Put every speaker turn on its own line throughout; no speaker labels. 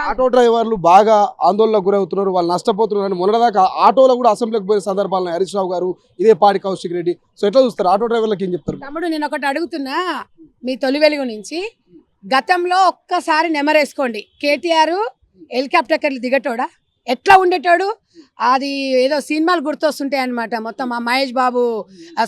Auto డ్రైవర్లు బాగా ఆందోళనకు గురవుతున్నారు, వాళ్ళు నష్టపోతున్నారు. మొన్నదాకా ఆటోలో కూడా అసెంబ్లీకి పోయిన సందర్భాలను హరీష్ రావు గారు, ఇదే పాడి కౌశిక్ రెడ్డి. సో ఎట్లా చూస్తారు ఆటో డ్రైవర్లకు ఏం చెప్తారు?
తమ్ముడు నేను ఒకటి అడుగుతున్నా, మీ తొలి వెలుగు నుంచి గతంలో ఒక్కసారి నెమరేసుకోండి. కేటీఆర్ హెలికాప్టర్కి దిగటోడా? ఎట్లా ఉండేటోడు? అది ఏదో సినిమాలు గుర్తొస్తుంటాయి అనమాట. మొత్తం ఆ మహేష్ బాబు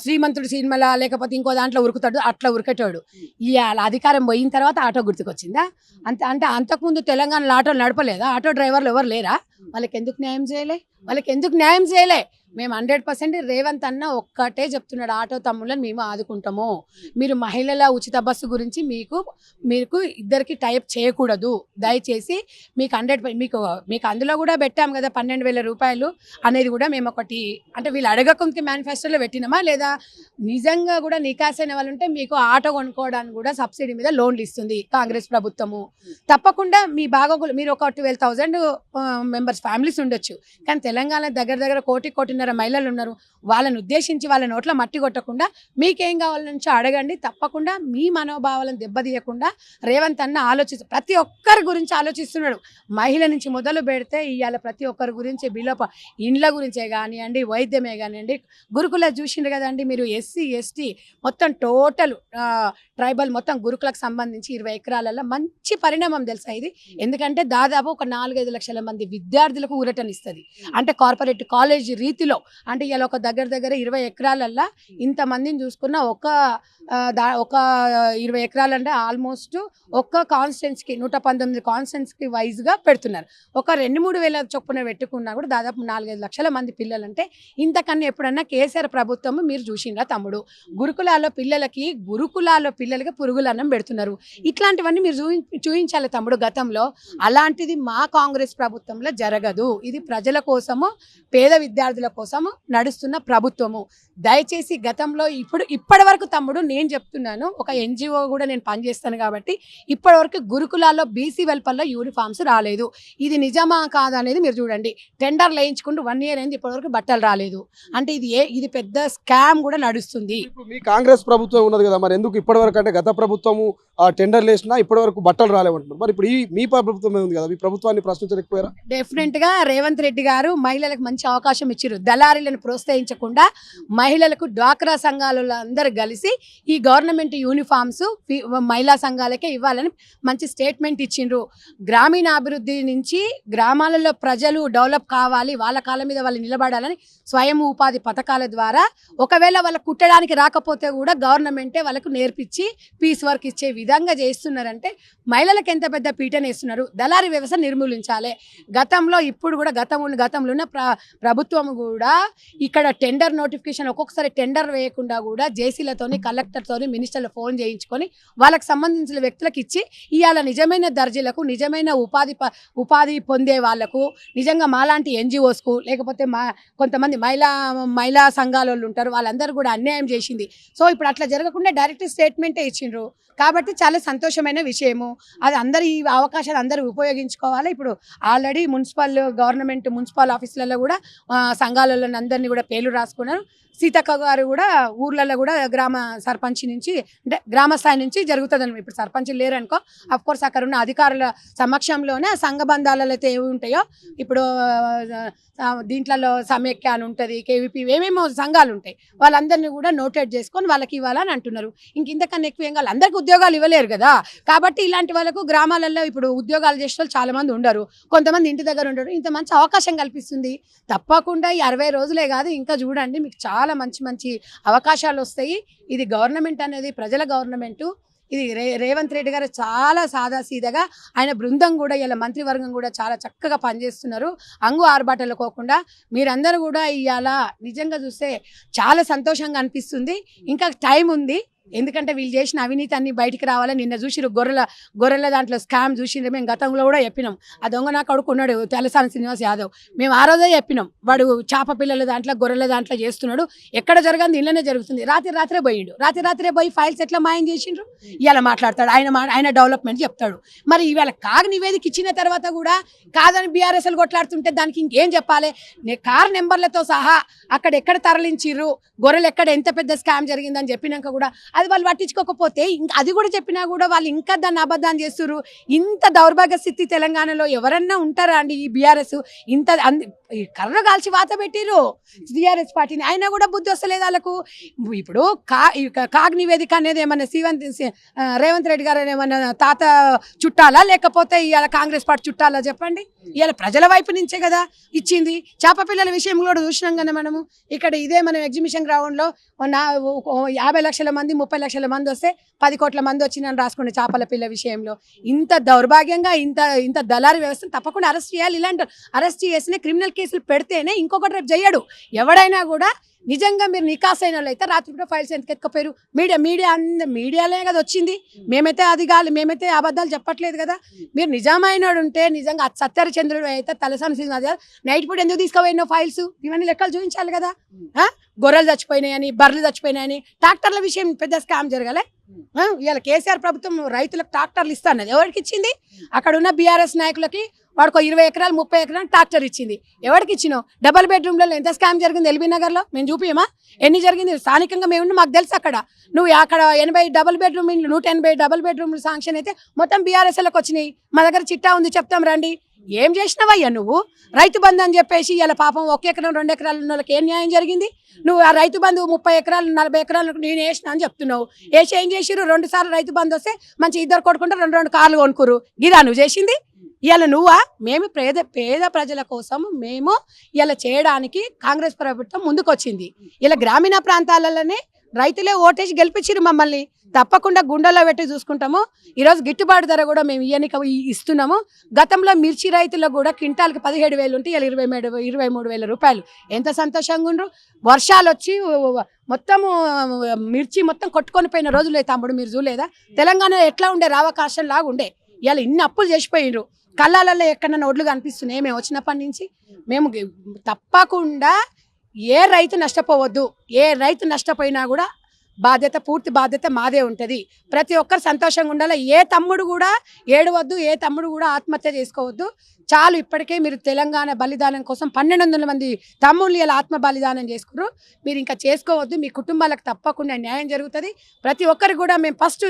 శ్రీమంతుడు సినిమాలా లేకపోతే ఇంకో దాంట్లో ఉరుకుతాడు, అట్లా ఉరికేటోడు. ఇవాళ అధికారం పోయిన తర్వాత ఆటో గుర్తుకొచ్చిందా? అంటే అంతకుముందు తెలంగాణలో ఆటోలు నడపలేదా? ఆటో డ్రైవర్లు ఎవరు లేరా? వాళ్ళకి ఎందుకు న్యాయం చేయలే? మేము 100% రేవంత్ అన్న ఒక్కటే చెప్తున్నాడు, ఆటో తమ్ముళ్ళని మేము ఆదుకుంటాము. మీరు మహిళల ఉచిత బస్సు గురించి మీకు ఇద్దరికి టైప్ చేయకూడదు. దయచేసి మీకు 100 మీకు అందులో కూడా పెట్టాం కదా 12,000 రూపాయలు అనేది కూడా మేము ఒకటి అంటే వీళ్ళు అడగకుంకి మేనిఫెస్టోలో పెట్టినామా లేదా? నిజంగా కూడా నికాసైన వాళ్ళు ఉంటే మీకు ఆటో కొనుక్కోవడానికి కూడా సబ్సిడీ మీద లోన్లు ఇస్తుంది కాంగ్రెస్ ప్రభుత్వము. తప్పకుండా మీ బాగోగులు మీరు ఒక 12,000 మెంబర్స్ ఫ్యామిలీస్ ఉండొచ్చు, కానీ తెలంగాణ దగ్గర కోటిన్నర మహిళలు ఉన్నారు. వాళ్ళని ఉద్దేశించి వాళ్ళ నోట్ల మట్టి కొట్టకుండా మీకేం కావాలనుంచో అడగండి. తప్పకుండా మీ మనోభావాలను దెబ్బతీయకుండా రేవంత్ అన్న ప్రతి ఒక్కరి గురించి ఆలోచిస్తున్నాడు. మహిళ నుంచి మొదలు పెడితే ఇవాళ ప్రతి ఒక్కరి గురించి ఇండ్ల గురించే కానివ్వండి, వైద్యమే కానివ్వండి, గురుకుల చూసిండ్రు కదండి మీరు. ఎస్సీ ఎస్టీ మొత్తం టోటల్ ట్రైబల్ మొత్తం గురుకులకు సంబంధించి 20 ఎకరాలలో మంచి పరిణామం తెలుసా ఇది? ఎందుకంటే దాదాపు ఒక 4-5 లక్షల మంది విద్యార్థులకు ఊరటనిస్తుంది. అంటే కార్పొరేట్ కాలేజ్ రీతిలో అంటే ఇలా ఒక దగ్గర 20 ఎకరాలల్లో ఇంతమందిని చూసుకున్న ఒక 20 ఎకరాలు అంటే ఆల్మోస్ట్ ఒక్క కాన్స్టెన్స్కి 119 కాన్స్టెన్స్కి వైజ్గా పెడుతున్నారు. ఒక 2-3 వేల చొప్పున పెట్టుకున్నా కూడా దాదాపు 4-5 లక్షల మంది పిల్లలంటే ఇంతకన్నా ఎప్పుడన్నా కేసీఆర్ ప్రభుత్వం మీరు చూసిండ్రా తమ్ముడు? గురుకులాల్లో పిల్లలకి పురుగులన్నం పెడుతున్నారు. ఇట్లాంటివన్నీ మీరు చూపించాలి తమ్ముడు గతంలో. అలాంటిది మా కాంగ్రెస్ ప్రభుత్వంలో జరగదు. ఇది ప్రజల కోసము, పేద విద్యార్థుల కోసము నడుస్తున్న ప్రభుత్వము. దయచేసి గతంలో ఇప్పటి వరకు తమ్ముడు నేను చెప్తున్నాను, ఒక ఎన్జిఓ కూడా నేను పనిచేస్తాను కాబట్టి ఇప్పటి వరకు గురుకులాల్లో బీసీ వెల్పల్లో యూనిఫామ్స్ రాలేదు. ఇది నిజమా కాదా అనేది మీరు చూడండి. టెండర్లు వేయించుకుంటూ 1 ఇయర్ అయింది, ఇప్పటివరకు బట్టలు రాలేదు. అంటే ఇది పెద్ద స్కామ్ కూడా నడుస్తుంది.
మీ కాంగ్రెస్ ప్రభుత్వం ఉన్నది కదా, మరి ఎందుకు ఇప్పటివరకు అంటే గత ప్రభుత్వము టెండర్లు వేసినా ఇప్పటివరకు బట్టలు రాలేమంటున్నారు. మరి ఇప్పుడు మీ ప్రభుత్వం ఉంది కదా, మీ ప్రభుత్వాన్ని ప్రశ్నించలేకపోయారా?
డెఫినెట్ గా రేవంత్ రెడ్డి గారు మహిళలకు మంచి అవకాశం ఇచ్చారు. దళారీలను ప్రోత్సహించకుండా మహిళలకు డ్వాక్రా సంఘాలలో అందరు కలిసి ఈ గవర్నమెంట్ యూనిఫామ్స్ మహిళా సంఘాలకే ఇవ్వాలని మంచి స్టేట్మెంట్ ఇచ్చిండ్రు. గ్రామీణ అభివృద్ధి నుంచి గ్రామాలలో ప్రజలు డెవలప్ కావాలి, వాళ్ళ కాళ్ళ మీద వాళ్ళు నిలబడాలని స్వయం ఉపాధి పథకాల ద్వారా ఒకవేళ వాళ్ళకు కుట్టడానికి రాకపోతే కూడా గవర్నమెంటే వాళ్ళకు నేర్పించి పీస్ వర్క్ ఇచ్చే విధంగా చేస్తున్నారంటే మహిళలకు ఎంత పెద్ద పీటను వేస్తున్నారు. దళారీ వ్యవస్థ నిర్మూలించాలి. గతంలో ఇప్పుడు కూడా గతంలో ఉన్న ప్రభుత్వం కూడా ఇక్కడ టెండర్ నోటిఫికేషన్ ఒక్కొక్కసారి టెండర్ వేయకుండా కూడా జేసీలతోని కలెక్టర్తోని మినిస్టర్లు ఫోన్ చేయించుకొని వాళ్ళకి సంబంధించిన వ్యక్తులకు ఇచ్చి ఇవాళ నిజమైన దర్జీలకు, నిజమైన ఉపాధి పొందే వాళ్లకు, నిజంగా మాలాంటి ఎన్జిఓస్కు లేకపోతే కొంతమంది మహిళా సంఘాల వాళ్ళు ఉంటారు, వాళ్ళందరూ కూడా అన్యాయం చేసింది. సో ఇప్పుడు అట్లా జరగకుండా డైరెక్ట్ స్టేట్మెంటే ఇచ్చిండ్రు కాబట్టి చాలా సంతోషమైన విషయము. అది ఈ అవకాశాలు అందరూ ఉపయోగించుకోవాలి. ఇప్పుడు ఆల్రెడీ గవర్నమెంట్ మున్సిపల్ ఆఫీసులలో కూడా సంఘాలలో అందరినీ కూడా పేర్లు రాసుకున్నారు. సీతక్క గారు కూడా ఊర్లలో కూడా గ్రామ సర్పంచ్ నుంచి అంటే గ్రామ స్థాయి నుంచి జరుగుతుంది. ఇప్పుడు సర్పంచ్లు లేరనుకో, అఫ్కోర్స్ అక్కడ ఉన్న అధికారుల సమక్షంలోనే సంఘ బంధాలలో అయితే ఏమి ఉంటాయో ఇప్పుడు దీంట్లో సమైక్య అని ఉంటుంది, కేవీపీ ఏమేమో సంఘాలు ఉంటాయి, వాళ్ళందరినీ కూడా నోటెడ్ చేసుకొని వాళ్ళకి ఇవ్వాలని అంటున్నారు. ఇంతకన్నా ఎక్కువ ఏం కావాలి, అందరికీ ఉద్యోగాలు ఇవ్వలేరు కదా. కాబట్టి ఇలాంటి వాళ్ళకు గ్రామాలలో ఇప్పుడు ఉద్యోగాలు చేసే వాళ్ళు చాలా మంది ఉండరు, కొంతమంది ఇంటి దగ్గర ఉండరు. ఇంత మంచి అవకాశం కల్పిస్తుంది. తప్పకుండా ఈ 60 రోజులే కాదు ఇంకా చూడండి, మీకు చాలా మంచి అవకాశాలు వస్తాయి. ఇది గవర్నమెంట్ అనేది ప్రజల గవర్నమెంటు. ఇది రేవంత్ రెడ్డి గారు చాలా సాదాసీదగా ఆయన బృందం కూడా ఇలా మంత్రివర్గం కూడా చాలా చక్కగా పనిచేస్తున్నారు. ఆర్భాటాలుకోకుండా మీరందరూ కూడా ఇవాళ నిజంగా చూస్తే చాలా సంతోషంగా అనిపిస్తుంది. ఇంకా టైం ఉంది, ఎందుకంటే వీళ్ళు చేసిన అవినీతి అన్ని బయటికి రావాలని. నిన్న చూసిరు గొర్రెల దాంట్లో స్కామ్ చూసిండ్రు. మేము గతంలో కూడా చెప్పినాం, ఆ దొంగ నా కొడుకు ఉన్నాడు తెలసాని శ్రీనివాస్ యాదవ్, మేము ఆ రోజే చెప్పినాం వాడు చేప పిల్లల దాంట్లో గొర్రెల దాంట్లో చేస్తున్నాడు, ఎక్కడ జరగదు ఇళ్ళనే జరుగుతుంది. రాత్రే పోయిండు, రాత్రే పోయి ఫైల్స్ ఎట్లా మాయం చేసిండ్రు. ఇవాళ మాట్లాడతాడు ఆయన డెవలప్మెంట్ చెప్తాడు. మరి ఇవాళ కాగ్ నివేదిక ఇచ్చిన తర్వాత కూడా కాదని బీఆర్ఎస్ఎల్ కొట్లాడుతుంటే దానికి ఇంకేం చెప్పాలి? కార్ నెంబర్లతో సహా అక్కడ ఎక్కడ తరలించిర్రు, గొర్రెలు ఎక్కడ ఎంత పెద్ద స్కామ్ జరిగిందని చెప్పినాక కూడా అది వాళ్ళు పట్టించుకోకపోతే ఇంకా అది కూడా చెప్పినా కూడా వాళ్ళు ఇంకా దాన్ని అబద్ధాన్ని చేస్తున్నారు. ఇంత దౌర్భాగ్య స్థితి తెలంగాణలో ఎవరన్నా ఉంటారా అండి? ఈ బీఆర్ఎస్ ఇంత ఈ కర్ర కాల్చి వాత పెట్టిరు టీఆర్ఎస్ పార్టీని, అయినా కూడా బుద్ధి వస్తలేదు వాళ్ళకు. ఇప్పుడు కాగ్ నివేదిక అనేది ఏమన్నా రేవంత్ రెడ్డి గారు ఏమన్నా తాత చుట్టాలా లేకపోతే ఇవాళ కాంగ్రెస్ పార్టీ చుట్టాలా చెప్పండి? ఇవాళ ప్రజల వైపు నుంచే కదా ఇచ్చింది. చేప పిల్లల విషయం కూడా చూసినాం కదా మనము. ఇక్కడ ఇదే మనం ఎగ్జిబిషన్ గ్రౌండ్లో 50 లక్షల మంది 30 లక్షల మంది వస్తే 10 కోట్ల మంది వచ్చిందని రాసుకునే చేపల పిల్ల విషయంలో ఇంత దౌర్భాగ్యంగా ఇంత దళారీ వ్యవస్థను తప్పకుండా అరెస్ట్ చేయాలి. ఇలాంటి అరెస్ట్ చేసిన క్రిమినల్ కేసులు పెడితేనే ఇంకొకటి రేపు చేయడు ఎవడైనా కూడా. నిజంగా మీరు నికాస్ అయిన వాళ్ళు అయితే రాత్రిపూట ఫైల్స్ ఎందుకు ఎత్తుకపోయారు? మీడియాలే కదా వచ్చింది. మేమైతే అబద్ధాలు చెప్పట్లేదు కదా. మీరు నిజమైనడు ఉంటే నిజంగా సత్యహరిచంద్రుడు అయితే తలసాని శ్రీనివాస్ గారు నైట్ పూట ఎందుకు తీసుకుపోయిన ఫైల్స్ ఇవన్నీ లెక్కలు చూపించాలి కదా. గొర్రెలు చచ్చిపోయినాయని, బర్రెలు చచ్చిపోయినాయని, ట్రాక్టర్ల విషయం పెద్ద స్కామ్ జరగాలి. ఇవాళ కేసీఆర్ ప్రభుత్వం రైతులకు ట్రాక్టర్లు ఇస్తాన్నది ఎవరికి ఇచ్చింది? అక్కడ ఉన్న బీఆర్ఎస్ నాయకులకి వాడికి 20 ఎకరాలు 30 ఎకరాలు ట్రాక్టర్ ఇచ్చింది. ఎవరికి ఇచ్చినావు? డబల్ బెడ్రూమ్లలో ఎంత స్కామ్ జరిగింది ఎల్బీ నగర్లో మేము చూపియమా? ఎన్ని జరిగింది? స్థానికంగా మేము మాకు తెలుసు. అక్కడ 80 డబల్ బెడ్రూమ్ ఇండ్లు 180 డబల్ బెడ్రూమ్లు శాంక్షన్ అయితే మొత్తం బీఆర్ఎస్లకు వచ్చినాయి. మా దగ్గర చిట్టా ఉంది, చెప్తాం రండి. ఏం చేసినావయ్యా నువ్వు? రైతు బంధు అని చెప్పేసి ఇలా పాపం 1 ఎకరం 2 ఎకరాలు ఉన్న వాళ్ళకి ఏం న్యాయం జరిగింది? నువ్వు ఆ రైతు బంధు 30 ఎకరాలు 40 ఎకరాలు నేను వేసిన అని చెప్తున్నావు. ఏం చేసిరు? 2 సార్లు రైతు బంధు వస్తే మంచి 2 కొడుకుంటే 2 కార్లు కొనుక్కురు. ఇదా నువ్వు చేసింది? ఇలా నువ్వా? మేము పేద ప్రజల కోసం మేము ఇలా చేయడానికి కాంగ్రెస్ ప్రభుత్వం ముందుకొచ్చింది. ఇలా గ్రామీణ ప్రాంతాలలోనే రైతులే ఓటేసి గెలిపించిరు మమ్మల్ని. తప్పకుండా గుండెల్లో పెట్టి చూసుకుంటాము. ఈరోజు గిట్టుబాటు ధర కూడా మేము ఇస్తున్నాము. గతంలో మిర్చి రైతులకు కూడా క్వింటాల్కి 17,000 ఉంటే ఇలా 23,000 రూపాయలు. ఎంత సంతోషంగా ఉండ్రు. వర్షాలు వచ్చి మొత్తము మిర్చి మొత్తం కొట్టుకొని పోయిన రోజులే తమ్ముడు మీరు చూడలేదా? తెలంగాణ ఎట్లా ఉండే రావకాశం లాగా ఉండే. ఇలా ఇన్ని అప్పులు చేసిపోయినరు. కళ్ళాలలో ఎక్కడన్నా ఒడ్లు కనిపిస్తున్నాయి మేము వచ్చినప్పటి నుంచి. మేము తప్పకుండా ఏ రైతు నష్టపోవద్దు. ఏ రైతు నష్టపోయినా కూడా పూర్తి బాధ్యత మాదే ఉంటుంది. ప్రతి ఒక్కరు సంతోషంగా ఉండాలి. ఏ తమ్ముడు కూడా ఏడవద్దు, ఏ తమ్ముడు కూడా ఆత్మహత్య చేసుకోవద్దు. చాలు, ఇప్పటికే మీరు తెలంగాణ బలిదానం కోసం 1,200 మంది తమ్ముళ్ళు ఇలా ఆత్మ బలిదానం చేసుకున్నారు. మీరు ఇంకా చేసుకోవద్దు. మీ కుటుంబాలకు తప్పకుండా న్యాయం జరుగుతుంది. ప్రతి ఒక్కరు కూడా మేము ఫస్ట్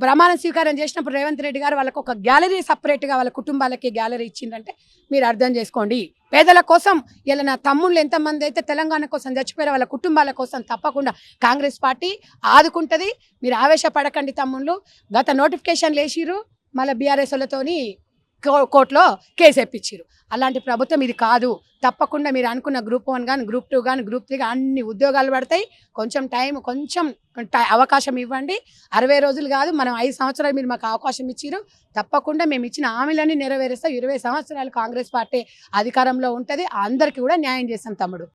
ప్రమాణ స్వీకారం చేసినప్పుడు రేవంత్ రెడ్డి గారు వాళ్ళకు ఒక గ్యాలరీ సపరేట్గా వాళ్ళ కుటుంబాలకి గ్యాలరీ ఇచ్చిందంటే మీరు అర్థం చేసుకోండి. పేదల కోసం ఇలా నా తమ్ముళ్ళు ఎంతమంది అయితే తెలంగాణ కోసం చచ్చిపోయారో వాళ్ళ కుటుంబాల కోసం తప్పకుండా కాంగ్రెస్ పార్టీ ఆదుకుంటుంది. మీరు ఆవేశపడకండి తమ్ముళ్ళు. గత నోటిఫికేషన్లు వేసిరు, మళ్ళీ బీఆర్ఎస్ వాళ్ళతోని కోర్టులో కేసు ఎప్పించారు. అలాంటి ప్రభుత్వం ఇది కాదు. తప్పకుండా మీరు అనుకున్న గ్రూప్ 1 కానీ గ్రూప్ 2 కానీ గ్రూప్ 3 అన్ని ఉద్యోగాలు పడతాయి. కొంచెం అవకాశం ఇవ్వండి. 60 రోజులు కాదు, మనం 5 సంవత్సరాలు మీరు మాకు అవకాశం ఇచ్చారు. తప్పకుండా మేము ఇచ్చిన హామీలన్నీ నెరవేరుస్తాం. 20 సంవత్సరాలు కాంగ్రెస్ పార్టీ అధికారంలో ఉంటుంది. అందరికీ కూడా న్యాయం చేస్తాం తమ్ముడు.